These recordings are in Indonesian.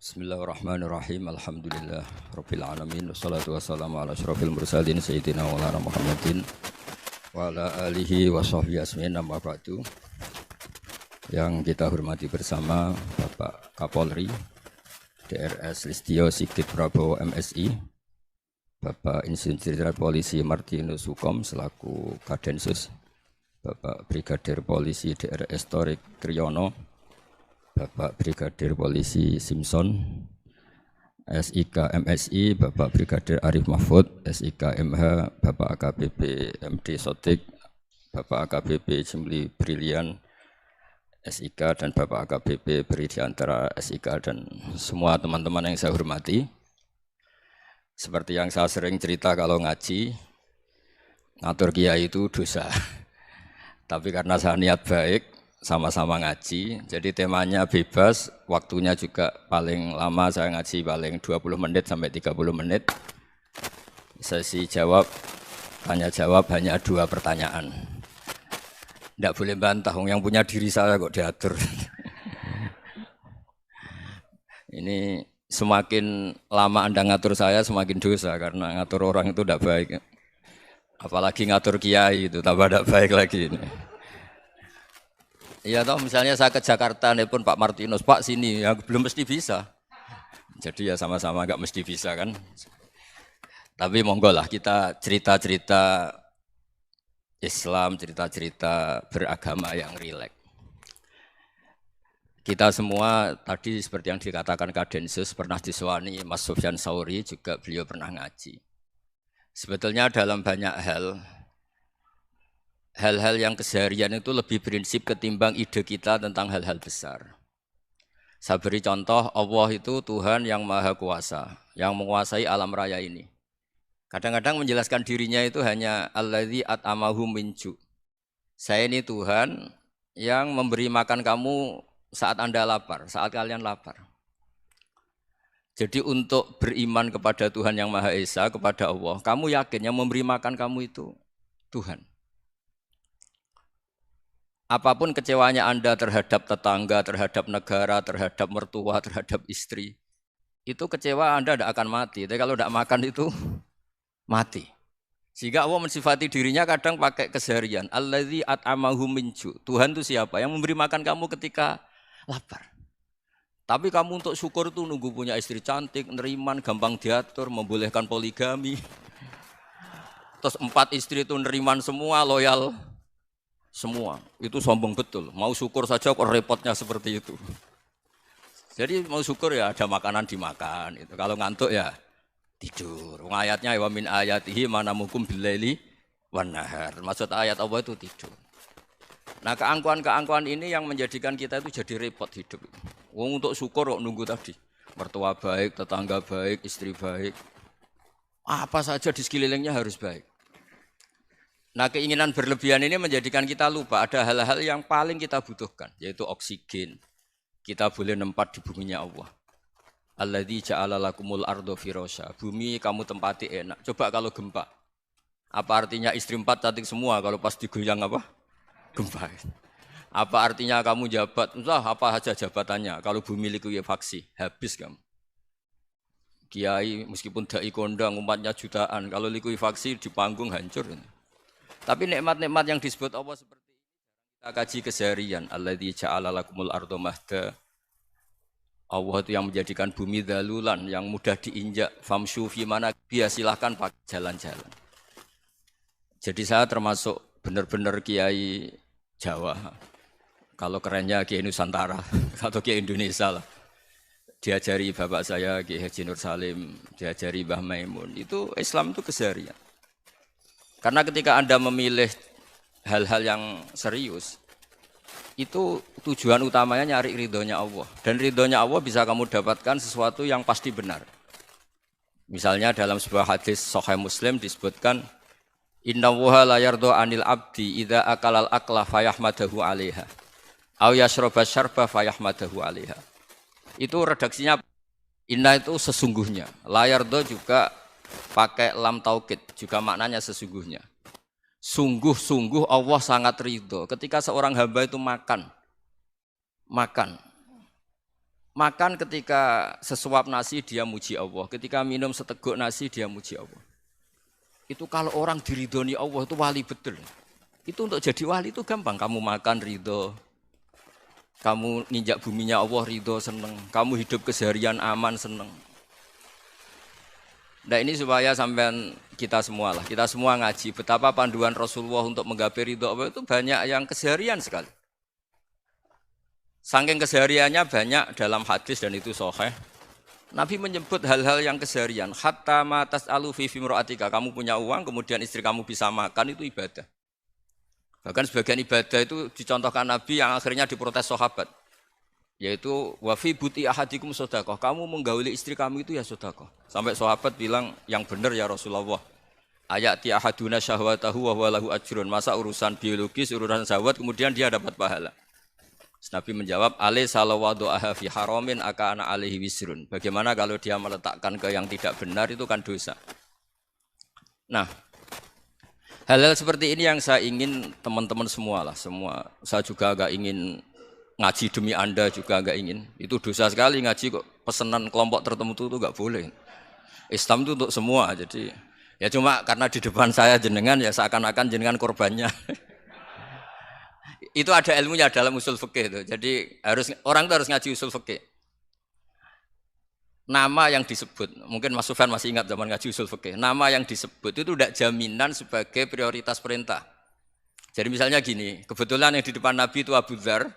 Bismillahirrahmanirrahim. Alhamdulillah Rabbil alamin. Wassalatu wassalamu ala asyrafil mursalin Sayyidina wa lana Muhammadin wa ala alihi wa sahbihi asmin amma ba'du. Yang kita hormati bersama Bapak Kapolri DRS Listio Sigit Prabowo MSI, Bapak Insinyur Jenderal Polisi Martinus Hukom selaku Kadensus, Bapak Brigadir Polisi DRS Torik Triyono, Bapak Brigadir Polisi Simpson, SIK MSI, Bapak Brigadir Arif Mahfud, SIK MH, Bapak AKBP MD Sotik, Bapak AKBP Jimli Brilian, SIK, dan Bapak AKBP Beri Diantara SIK, dan semua teman-teman yang saya hormati. Seperti yang saya sering cerita kalau ngaji, ngatur kiai itu dosa. Tapi karena saya niat baik, sama-sama ngaji, jadi temanya bebas, waktunya juga paling lama saya ngaji paling 20 menit sampai 30 menit. Sesi jawab, tanya jawab hanya 2 pertanyaan. Tidak boleh bantah, yang punya diri saya kok diatur. Ini semakin lama Anda ngatur saya semakin dosa, karena ngatur orang itu tidak baik. Apalagi ngatur kiai itu tambah tidak baik lagi ini. Iya toh, misalnya saya ke Jakarta nelpon Pak Martinus, Pak sini, ya belum mesti bisa. Jadi ya sama-sama nggak mesti bisa kan. Tapi monggo lah kita cerita-cerita Islam, cerita-cerita beragama yang rileks. Kita semua tadi seperti yang dikatakan Kadensus pernah disewani Mas Sufyan Sauri, juga beliau pernah ngaji. Sebetulnya dalam banyak hal-hal yang keseharian itu lebih prinsip ketimbang ide kita tentang hal-hal besar. Saya beri contoh, Allah itu Tuhan yang maha kuasa, yang menguasai alam raya ini. Kadang-kadang menjelaskan dirinya itu hanya alladzi at'amahum min ju'. Saya ini Tuhan yang memberi makan kamu saat Anda lapar, saat kalian lapar. Jadi untuk beriman kepada Tuhan yang Maha Esa, kepada Allah, kamu yakin yang memberi makan kamu itu Tuhan. Apapun kecewanya Anda terhadap tetangga, terhadap negara, terhadap mertua, terhadap istri, itu kecewa Anda tidak akan mati. Tapi kalau tidak makan itu mati. Sehingga Allah mensifati dirinya kadang pakai keseharian. Alladzi at'amahum min ju'. Tuhan itu siapa? Yang memberi makan kamu ketika lapar. Tapi kamu untuk syukur itu nunggu punya istri cantik, neriman, gampang diatur, membolehkan poligami. Terus 4 istri itu neriman semua, loyal semua. Itu sombong betul. Mau syukur saja kok repotnya seperti itu. Jadi mau syukur ya ada makanan dimakan. Itu. Kalau ngantuk ya tidur. Ayatnya wa min ayatihi manamukum billaili wan nahar. Maksud ayat Allah itu tidur. Nah, keangkuhan-keangkuhan ini yang menjadikan kita itu jadi repot hidup. Wong untuk syukur kok nunggu tadi. Mertua baik, tetangga baik, istri baik. Apa saja di sekelilingnya harus baik. Nah, keinginan berlebihan ini menjadikan kita lupa ada hal-hal yang paling kita butuhkan, yaitu oksigen. Kita boleh nempat di buminya Allah. Alladzi ja'ala lakumul ardo firasya. Bumi kamu tempati enak. Coba kalau gempa. Apa artinya istri 4 cantik semua kalau pas digoyang apa? Gempa. Apa artinya kamu jabat? Entah apa saja jabatannya. Kalau bumi likuifaksi, habis kamu. Kiai meskipun dai kondang umatnya jutaan, kalau likuifaksi di panggung hancur. Tapi nikmat-nikmat yang disebut Allah seperti ini kita kaji keseharian. Alladzi ja'ala lakumul ardo mahda. Allah itu yang menjadikan bumi dalulan, yang mudah diinjak. Famshu fi mana biya, silahkan pakai jalan-jalan. Jadi saya termasuk benar-benar kiai Jawa. Kalau kerennya kiai Nusantara atau kiai Indonesia lah. Diajari bapak saya Kiai Haji Nur Salim, diajari Mbah Maimun. Itu Islam itu keseharian. Karena ketika Anda memilih hal-hal yang serius, itu tujuan utamanya nyari ridhonya Allah. Dan ridhonya Allah bisa kamu dapatkan sesuatu yang pasti benar. Misalnya dalam sebuah hadis Sahih Muslim disebutkan, Innallaha la yardha 'anil 'abdi idza akalal akla fayahmadahu 'alaiha. Aw yashraba syarba fayahmadahu 'alaiha. Itu redaksinya inna itu sesungguhnya. La yardha juga pakai lam taukid, juga maknanya sesungguhnya. Sungguh-sungguh Allah sangat ridho ketika seorang hamba itu makan. Makan ketika sesuap nasi dia muji Allah, ketika minum seteguk nasi dia muji Allah. Itu kalau orang diridhoni Allah itu wali betul. Itu untuk jadi wali itu gampang. Kamu makan ridho, kamu nginjak buminya Allah ridho seneng, kamu hidup keseharian aman seneng. Nah ini supaya sampean kita semua lah, kita semua ngaji betapa panduan Rasulullah untuk menggapai ridho Allah itu banyak yang keseharian sekali. Saking kesehariannya banyak dalam hadis dan itu sahih. Nabi menyebut hal-hal yang keseharian. Hatta matas alu fi fimroatika. Kamu punya uang, kemudian istri kamu bisa makan itu ibadah. Bahkan sebagian ibadah itu dicontohkan Nabi yang akhirnya diprotes sahabat. Yaitu wafi buti ahadikum sodakoh. Kamu menggauli istri kamu itu ya sodakoh. Sampai sahabat bilang yang benar ya Rasulullah. Ayati ahaduna syahwatahu wa huwa lahu ajrun. Masa urusan biologis, urusan syahwat kemudian dia dapat pahala. Nabi menjawab, alai salawadu'aha fi haramin akana alaihi wisrun. Bagaimana kalau dia meletakkan ke yang tidak benar itu kan dosa. Nah, hal-hal seperti ini yang saya ingin teman-teman semua lah, semua. Saya juga agak ingin ngaji demi Anda juga agak ingin. Itu dosa sekali ngaji kok pesanan kelompok tertentu itu enggak boleh. Islam itu untuk semua. Jadi ya cuma karena di depan saya jenengan ya seakan-akan jenengan korbannya. Itu ada ilmunya dalam usul fikih itu. Jadi orang itu harus ngaji usul fikih. Nama yang disebut, mungkin Mas Sufyan masih ingat zaman ngaji usul fikih. Nama yang disebut itu tidak jaminan sebagai prioritas perintah. Jadi misalnya gini, kebetulan yang di depan Nabi itu Abu Dzar.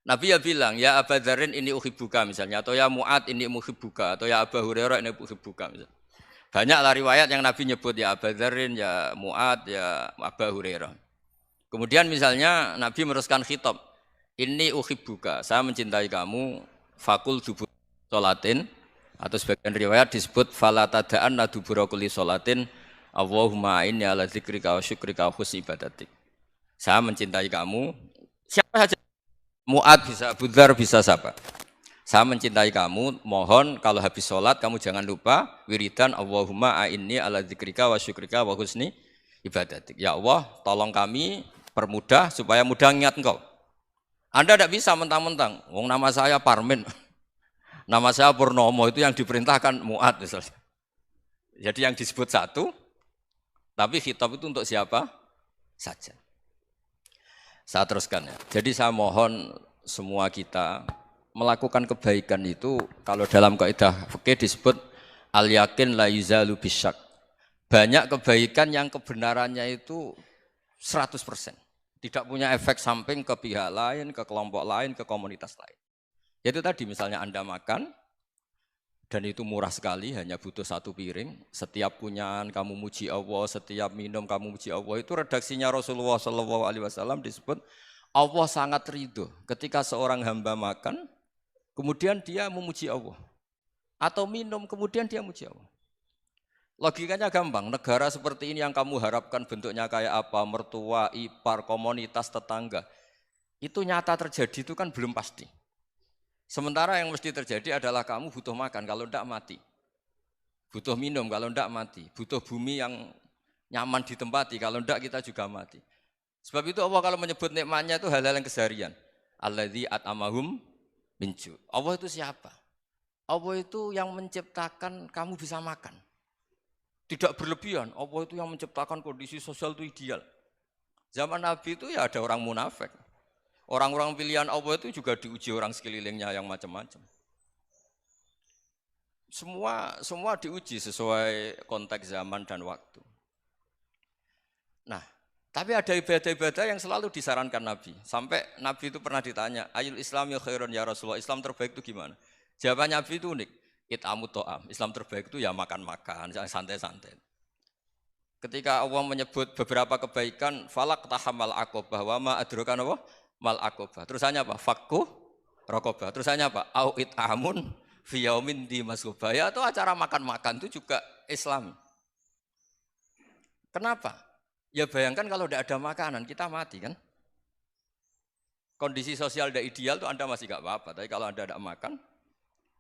Nabi ya bilang, ya Abu Dzarin ini uhibbuka misalnya, atau ya Mu'ad ini uhibbuka, atau ya Abu Hurairah ini uhibbuka misalnya. Banyaklah riwayat yang Nabi nyebut ya Abu Dzarin, ya Mu'ad, ya Abu Hurairah. Kemudian misalnya Nabi meneruskan khitab, ini uhibbuka, saya mencintai kamu, fakul dubur sholatin, atau sebagian riwayat disebut fala tada'an dubura kulli sholatin, Allahumma inni ala dzikrika wa syukrika wa husni ibadatik. Saya mencintai kamu, siapa saja, Mu'ad bisa, Abu Dzar bisa siapa. Saya mencintai kamu, mohon kalau habis sholat kamu jangan lupa wiridan Allahumma inni ala dzikrika wa syukrika wa husni ibadatik. Ya Allah, tolong kami permudah supaya mudah ingat engkau. Anda tidak bisa mentang-mentang, wong nama saya Parmin, nama saya Purnomo itu yang diperintahkan Mu'ad misalnya. Jadi yang disebut satu, tapi khitab itu untuk siapa saja. Saya teruskan ya. Jadi saya mohon semua kita melakukan kebaikan itu kalau dalam kaidah fikih disebut al yakin la yuzalu bisyak. Banyak kebaikan yang kebenarannya itu 100%. Tidak punya efek samping ke pihak lain, ke kelompok lain, ke komunitas lain. Yaitu tadi misalnya Anda makan, dan itu murah sekali, hanya butuh satu piring. Setiap punyaan kamu muji Allah, setiap minum kamu muji Allah. Itu redaksinya Rasulullah SAW disebut, Allah sangat ridho ketika seorang hamba makan, kemudian dia memuji Allah. Atau minum, kemudian dia muji Allah. Logikanya gampang, negara seperti ini yang kamu harapkan bentuknya kayak apa, mertua, ipar, komunitas, tetangga. Itu nyata terjadi itu kan belum pasti. Sementara yang mesti terjadi adalah kamu butuh makan, kalau tidak mati. Butuh minum, kalau tidak mati. Butuh bumi yang nyaman ditempati, kalau tidak kita juga mati. Sebab itu Allah kalau menyebut nikmatnya itu hal-hal yang keseharian. Alladzi at'amahum min ju'. Allah itu siapa? Allah itu yang menciptakan kamu bisa makan. Tidak berlebihan, Allah itu yang menciptakan kondisi sosial itu ideal. Zaman Nabi itu ya ada orang munafik. Orang-orang pilihan Allah itu juga diuji orang sekelilingnya yang macam-macam. Semua diuji sesuai konteks zaman dan waktu. Nah, tapi ada ibadah-ibadah yang selalu disarankan Nabi. Sampai Nabi itu pernah ditanya, ayul islami khairun ya Rasulullah, Islam terbaik itu gimana? Jawaban Nabi itu unik. It'amut to'am, Islam terbaik itu ya makan-makan, santai-santai. Ketika Allah menyebut beberapa kebaikan, falak tahamal aqobah, wa ma adrokan apa? Mal aqobah. Terusannya apa? Fakku rokobah. Terusannya apa? Au it'amun fiyaumin di masubah. Ya itu acara makan-makan itu juga Islam. Kenapa? Ya bayangkan kalau tidak ada makanan, kita mati kan? Kondisi sosial tidak ideal itu Anda masih gak apa-apa. Tapi kalau Anda tidak makan,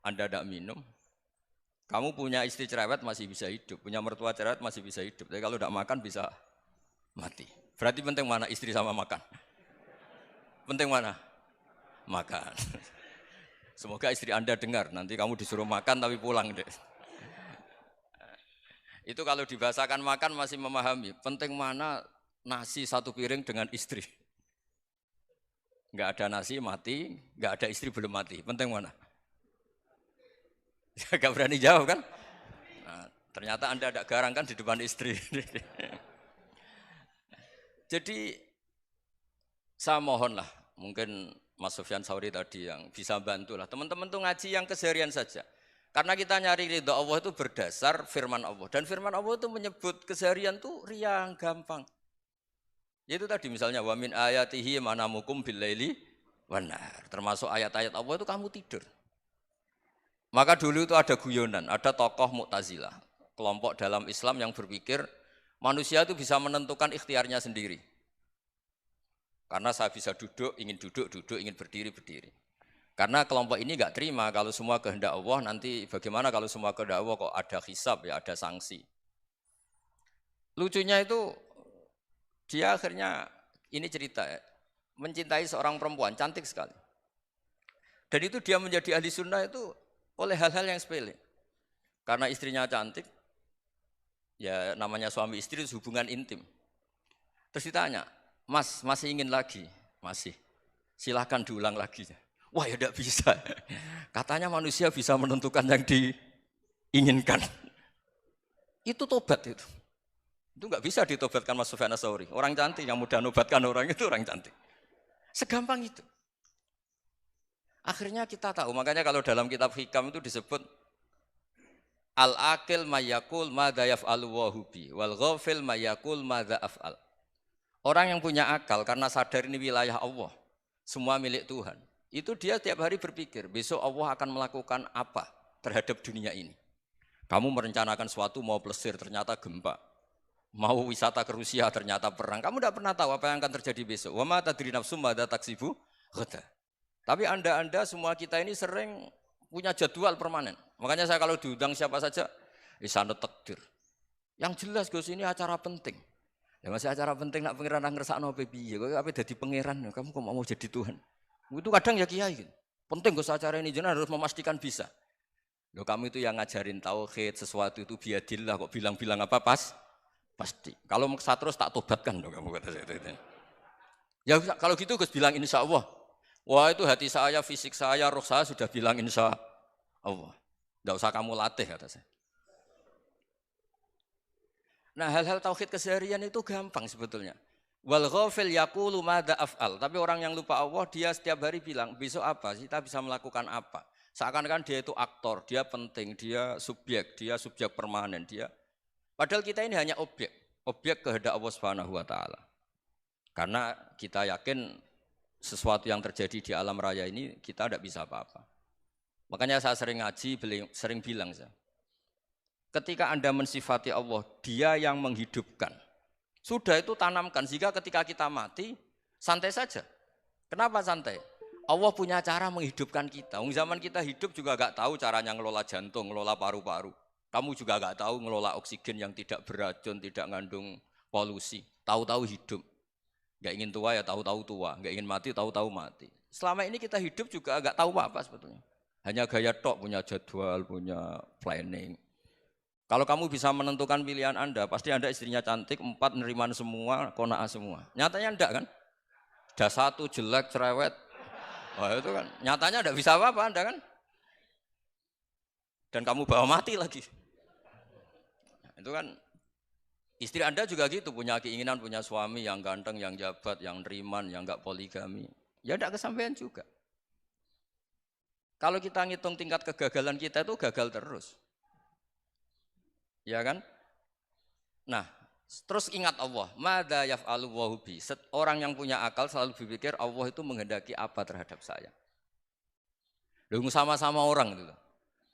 Anda tidak minum, kamu punya istri cerewet masih bisa hidup, punya mertua cerewet masih bisa hidup. Tapi kalau tidak makan bisa mati. Berarti penting mana istri sama makan? Penting mana? Makan. Semoga istri Anda dengar, nanti kamu disuruh makan tapi pulang deh. Itu kalau dibahasakan makan masih memahami. Penting mana nasi satu piring dengan istri. Enggak ada nasi mati, enggak ada istri belum mati. Penting mana? Enggak berani jawab kan? Nah, ternyata Anda ada garang kan di depan istri. Jadi saya mohonlah, mungkin Mas Sufyan Sauri tadi yang bisa bantulah. Teman-teman tuh ngaji yang keseharian saja. Karena kita nyari ridha Allah itu berdasar firman Allah. Dan firman Allah itu menyebut keseharian tuh riang, gampang. Itu tadi misalnya wa min ayatihi manamukum billaili wanar. Termasuk ayat-ayat Allah itu kamu tidur. Maka dulu itu ada guyonan, ada tokoh Mu'tazilah, kelompok dalam Islam yang berpikir manusia itu bisa menentukan ikhtiarnya sendiri. Karena saya bisa duduk, ingin berdiri, berdiri. Karena kelompok ini enggak terima kalau semua kehendak Allah, nanti bagaimana kalau semua kehendak Allah kok ada hisab, ya ada sanksi. Lucunya itu dia akhirnya, ini cerita ya, mencintai seorang perempuan, cantik sekali. Dan itu dia menjadi ahli sunnah itu oleh hal-hal yang sepele. Karena istrinya cantik, ya namanya suami istri itu hubungan intim. Terus ditanya, Mas, masih ingin lagi? Masih. Silahkan diulang lagi. Wah ya tidak bisa. Katanya manusia bisa menentukan yang diinginkan. Itu tobat itu. Itu nggak bisa ditobatkan Mas Sufyan Ats-Tsauri. Orang cantik yang mudah nobatkan orang itu orang cantik. Segampang itu. Akhirnya kita tahu, makanya kalau dalam kitab Hikam itu disebut al-aqil mayyakul madza yaf'alu wa hubi wal ghafil mayyakul madza af'al. Orang yang punya akal karena sadar ini wilayah Allah, semua milik Tuhan. Itu dia tiap hari berpikir, besok Allah akan melakukan apa terhadap dunia ini. Kamu merencanakan suatu mau plesir, ternyata gempa. Mau wisata ke Rusia, ternyata perang. Kamu tidak pernah tahu apa yang akan terjadi besok. Wa ma tadri nafsum madza taksibu ghadan. Tapi anda semua kita ini sering punya jadwal permanen. Makanya saya kalau diundang siapa saja, sana takdir. Yang jelas Gus ini acara penting. Ya masih acara penting nak pangeran ngersakno piye? Kok ape dadi pangeran? Kamu kok mau jadi Tuhan? Itu kadang ya kiai gitu. Penting Gus acara ini jenengan harus memastikan bisa. Loh kamu itu yang ngajarin tauhid, sesuatu itu biadillah kok bilang-bilang apa pasti. Kalau maksa terus tak tobatkan loh kamu kata saya itu. Ya kalau gitu Gus bilang insya Allah. Wah itu hati saya, fisik saya, roh saya sudah bilang insya Allah. Tidak usah kamu latih kata saya. Nah hal-hal tauhid keseharian itu gampang sebetulnya. Wal ghafil yaqulu madza af'al. Tapi orang yang lupa Allah dia setiap hari bilang besok apa? Kita bisa melakukan apa? Seakan-akan dia itu aktor, dia penting, dia subjek permanen, dia. Padahal kita ini hanya objek kehendak Allah Subhanahu wa taala. Karena kita yakin sesuatu yang terjadi di alam raya ini kita tidak bisa apa-apa. Makanya saya sering ngaji, sering bilang saya. Ketika Anda mensifati Allah, dia yang menghidupkan. Sudah itu tanamkan, sehingga ketika kita mati, santai saja. Kenapa santai? Allah punya cara menghidupkan kita. Zaman kita hidup juga gak tahu caranya ngelola jantung, ngelola paru-paru. Kamu juga gak tahu ngelola oksigen yang tidak beracun, tidak mengandung polusi. Tahu-tahu hidup. Gak ingin tua ya tahu-tahu tua, gak ingin mati tahu-tahu mati. Selama ini kita hidup juga gak tahu apa sebetulnya. Hanya gaya tok, punya jadwal, punya planning. Kalau kamu bisa menentukan pilihan Anda, pasti Anda istrinya cantik, 4 neriman semua, kona'ah semua. Nyatanya enggak kan? Ada 1 jelek, cerewet. Wah itu kan, nyatanya enggak bisa apa-apa Anda kan? Dan kamu bawa mati lagi. Nah, itu kan, istri Anda juga gitu, punya keinginan, punya suami yang ganteng, yang jabat, yang neriman, yang enggak poligami. Ya enggak kesampaian juga. Kalau kita ngitung tingkat kegagalan kita itu gagal terus. Ya kan? Nah, terus ingat Allah, madza yaf'alu wa hubi. Orang yang punya akal selalu berpikir Allah itu menghendaki apa terhadap saya. Loh sama-sama orang itu.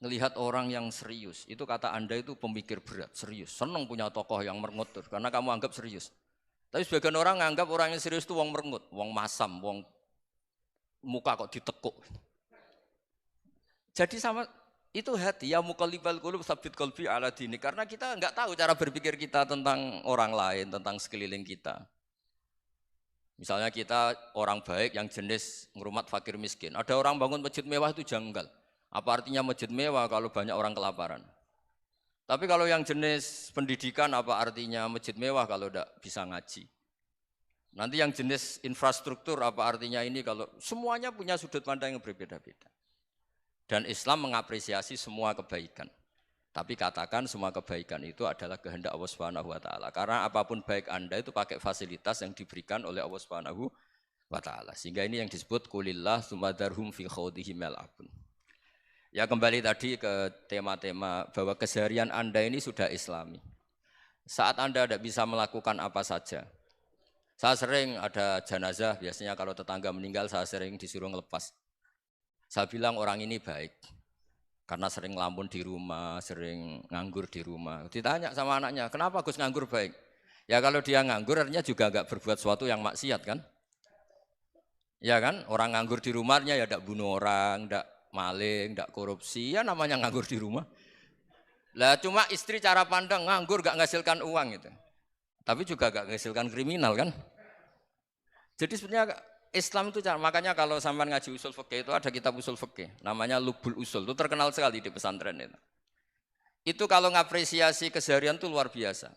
Ngelihat orang yang serius, itu kata Anda itu pemikir berat, serius. Senang punya tokoh yang merengut karena kamu anggap serius. Tapi sebagian orang nganggap orang yang serius itu wong merengut, wong masam, wong muka kok ditekuk. Jadi sama itu hati ya muqallibal qulub tsabbit qalbi ala dini, karena kita enggak tahu cara berpikir kita tentang orang lain, tentang sekeliling kita. Misalnya kita orang baik yang jenis ngrumat fakir miskin. Ada orang bangun masjid mewah itu janggal. Apa artinya masjid mewah kalau banyak orang kelaparan? Tapi kalau yang jenis pendidikan apa artinya masjid mewah kalau tidak bisa ngaji? Nanti yang jenis infrastruktur apa artinya ini kalau semuanya punya sudut pandang yang berbeda-beda. Dan Islam mengapresiasi semua kebaikan. Tapi katakan semua kebaikan itu adalah kehendak Allah Subhanahu wa taala. Karena apapun baik Anda itu pakai fasilitas yang diberikan oleh Allah Subhanahu wa taala. Sehingga ini yang disebut kulillah sumadarhum fi khawdihim yal'abun. Ya kembali tadi ke tema-tema bahwa keseharian Anda ini sudah Islami. Saat Anda tidak bisa melakukan apa saja. Saya sering ada jenazah, biasanya kalau tetangga meninggal saya sering disuruh ngelepas. Saya bilang orang ini baik. Karena sering ngelamun di rumah, sering nganggur di rumah. Ditanya sama anaknya, kenapa Gus nganggur baik? Ya kalau dia nganggur artinya juga enggak berbuat sesuatu yang maksiat kan? Ya kan? Orang nganggur di rumahnya ya enggak bunuh orang, enggak maling, enggak korupsi, ya namanya nganggur di rumah. Lah cuma istri cara pandang nganggur enggak menghasilkan uang itu. Tapi juga enggak menghasilkan kriminal kan? Jadi sebenarnya Islam itu makanya kalau sampean ngaji usul fikih itu ada kitab usul fikih namanya Lubul Usul, itu terkenal sekali di pesantren itu. Itu kalau ngapresiasi keseharian itu luar biasa.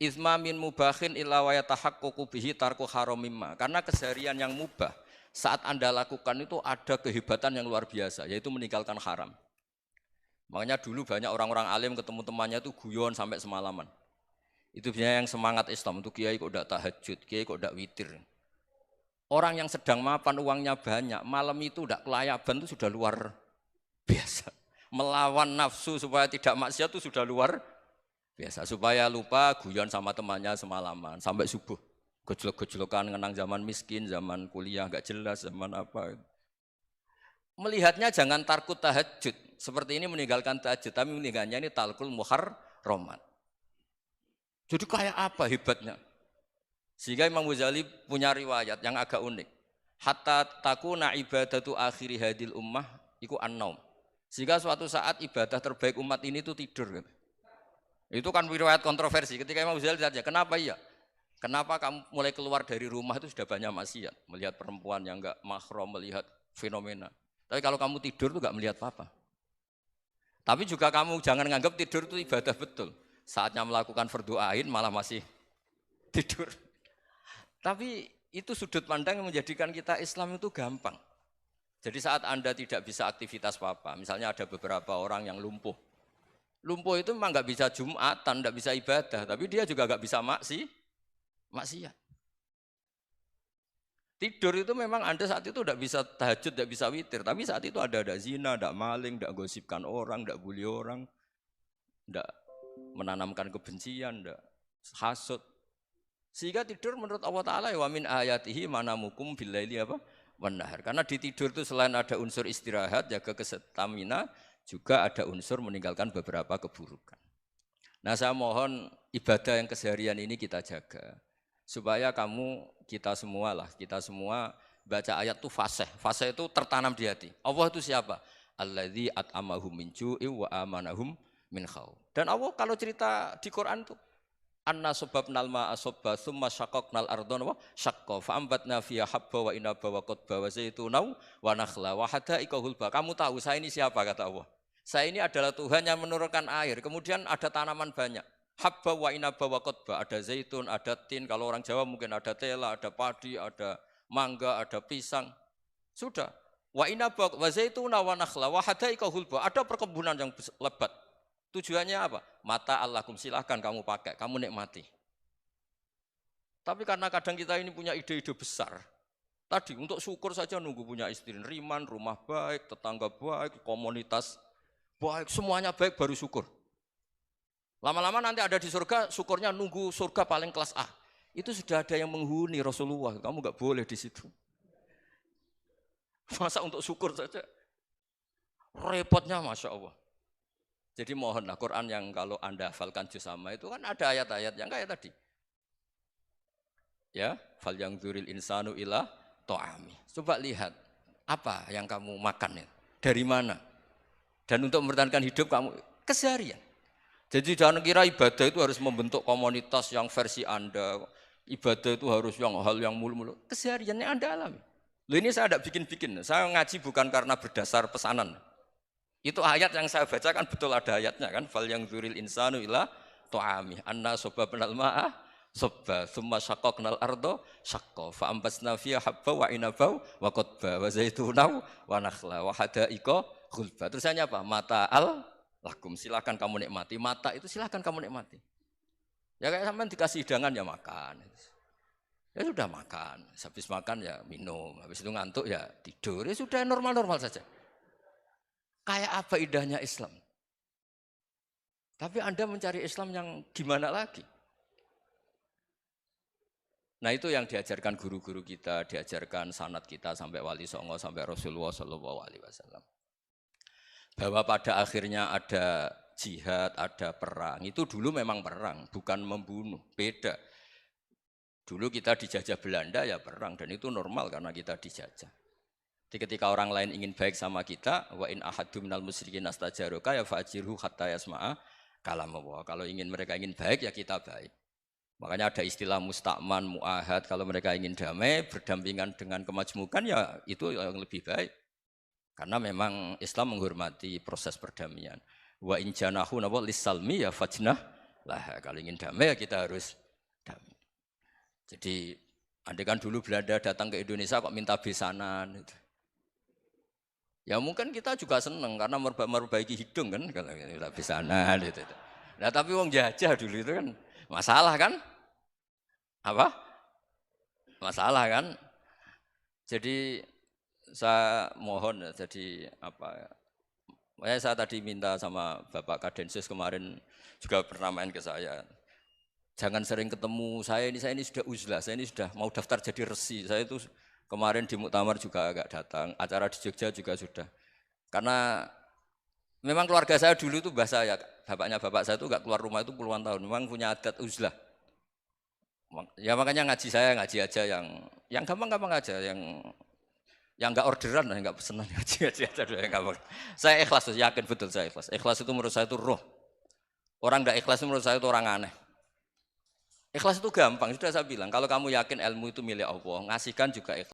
Izma min mubahin illa wa yatahaqqaqu bihi tarku haramimma. Karena keseharian yang mubah saat Anda lakukan itu ada kehebatan yang luar biasa, yaitu meninggalkan haram. Makanya dulu banyak orang-orang alim ketemu temannya itu guyon sampai semalaman. Itu biasanya yang semangat Islam itu kiai kok udah tahajud, kiai kok udah witir. Orang yang sedang mapan uangnya banyak, malam itu udah kelayaban itu sudah luar biasa. Melawan nafsu supaya tidak maksiat itu sudah luar biasa. Supaya lupa guyon sama temannya semalaman sampai subuh. Gejolok-gejolokan ngenang zaman miskin, zaman kuliah nggak jelas, zaman apa. Melihatnya jangan tarkut tahajud. Seperti ini meninggalkan tahajud, tapi meninggalnya ini talkul muharramat. Jadi kayak apa hebatnya? Sehingga Imam Ghazali punya riwayat yang agak unik. Hatta takuna ibadatu akhiri hadil ummah iku an-naum. Sehingga suatu saat ibadah terbaik umat ini itu tidur. Itu kan riwayat kontroversi. Ketika Imam Ghazali ditanya, kenapa iya? Kenapa kamu mulai keluar dari rumah itu sudah banyak maksiat? Melihat perempuan yang enggak mahram, melihat fenomena. Tapi kalau kamu tidur itu enggak melihat apa-apa. Tapi juga kamu jangan menganggap tidur itu ibadah betul. Saatnya melakukan fardu ain malah masih tidur. Tapi itu sudut pandang yang menjadikan kita Islam itu gampang. Jadi saat Anda tidak bisa aktivitas apa-apa, misalnya ada beberapa orang yang lumpuh. Lumpuh itu memang nggak bisa Jumatan, nggak bisa ibadah, tapi dia juga nggak bisa maksiat. Tidur itu memang Anda saat itu tidak bisa tahajud, tidak bisa witir, tapi saat itu ada zina, ada maling, tidak gosipkan orang, tidak bully orang, tidak menanamkan kebencian, tidak hasud. Sehingga tidur menurut Allah Ta'ala wa min ayatihi manamukum billaili apa? Wan nahar. Karena di tidur itu selain ada unsur istirahat, jaga kestamina, juga ada unsur meninggalkan beberapa keburukan. Nah saya mohon ibadah yang keseharian ini kita jaga. Supaya kita semua baca ayat itu fasih. Fasih itu tertanam di hati. Allah itu siapa? Alladzi at'amahum min ju'i wa amanahum min khauf. Dan Allah kalau cerita di Quran itu anna sababnal ma'a sabba tsumma syaqqaqnal ardha wa syaqqa fa ambatna fiha habba wa inaba wa qadba wa zaituna wa nakhla wa hada'iqa hulba. Kamu tahu saya ini siapa kata Allah? Saya ini adalah Tuhan yang menurunkan air, kemudian ada tanaman banyak. Habba wa inaba wa qadba, ada zaitun, ada tin, kalau orang Jawa mungkin ada tela, ada padi, ada mangga, ada pisang. Sudah. Wa inaba wa zaituna wa nakhla wa hada'iqa hulba, ada perkebunan yang lebat. Tujuannya apa? Mata Allahkum, silahkan kamu pakai, kamu nikmati. Tapi karena kadang kita ini punya ide-ide besar. Tadi untuk syukur saja nunggu punya istri riman, rumah baik, tetangga baik, komunitas baik, semuanya baik baru syukur. Lama-lama nanti ada di surga, syukurnya nunggu surga paling kelas A. Itu sudah ada yang menghuni Rasulullah, kamu nggak boleh di situ. Masa untuk syukur saja? Repotnya Masya Allah. Jadi mohonlah Quran yang kalau Anda hafalkan juz amma itu kan ada ayat-ayat yang kayak tadi. Ya, fal yang dzuril insanu ila ta'ami. Coba lihat apa yang kamu makan ya? Dari mana? Dan untuk mempertahankan hidup kamu keseharian. Jadi jangan kira ibadah itu harus membentuk komunitas yang versi Anda. Ibadah itu harus yang hal yang mulu-mulu. Kesehariannya Anda alami. Loh ini saya tidak bikin-bikin. Saya ngaji bukan karena berdasar pesanan. Itu ayat yang saya baca kan betul ada ayatnya kan. Fal yang zuril insanu ila tu'ami. Anna soba penal ma'ah sobba. Thumma syakoknal ardo syakko. Fa'ambasna fiya habba wa inabau wa qodba. Wa zaitunau wa nakhla wa hadaiko khulba. Terusannya apa? Mata al lakum. Silakan kamu nikmati. Mata itu silakan kamu nikmati. Ya kayak sampean dikasih hidangan ya makan. Ya sudah makan, habis makan ya minum, habis itu ngantuk ya tidur, ya sudah normal-normal saja. Kayak apa indahnya Islam. Tapi Anda mencari Islam yang gimana lagi? Nah itu yang diajarkan guru-guru kita, diajarkan sanad kita sampai Wali Songo, sampai Rasulullah SAW. Bahwa pada akhirnya ada jihad, ada perang. Itu dulu memang perang, bukan membunuh, beda. Dulu kita dijajah Belanda ya perang dan itu normal karena kita dijajah. Jadi ketika orang lain ingin baik sama kita, wa in ahadum minal musyrikin astajaroka ya fa'jirhu hatta yasma'a kalam Allah. Kalau mereka ingin baik ya kita baik. Makanya ada istilah mustakman, mu'ahad. Kalau mereka ingin damai, berdampingan dengan kemajmukan ya itu yang lebih baik. Karena memang Islam menghormati proses perdamaian. Wa in janahu nawa lissalmi ya fajnah lah. Kalau ingin damai ya kita harus damai. Jadi, andai kan dulu Belanda datang ke Indonesia kok minta besanan. Gitu. Ya mungkin kita juga seneng karena memperbaiki hidung kan, kalau minta besanan. Gitu. Nah tapi wong jajah dulu itu kan masalah kan? Apa? Masalah kan? Jadi saya mohon, jadi apa? Saya tadi minta sama Bapak Kadensus kemarin juga pernah main ke saya. Jangan sering ketemu, saya ini sudah uzlah, saya ini sudah mau daftar jadi resi. Saya itu kemarin di Muktamar juga agak datang, acara di Jogja juga sudah. Karena memang keluarga saya dulu itu bahasa ya, bapaknya bapak saya itu enggak keluar rumah itu puluhan tahun, memang punya adat uzlah. Ya makanya ngaji saya ngaji aja yang gampang-gampang aja, yang enggak orderan, enggak pesenan ngaji aja dulu yang gampang. Saya ikhlas, yakin betul saya ikhlas. Ikhlas itu menurut saya itu roh. Orang enggak ikhlas menurut saya itu orang aneh. Ikhlas itu gampang, sudah saya bilang. Kalau kamu yakin ilmu itu milik Allah, ngasihkan juga ikhlas.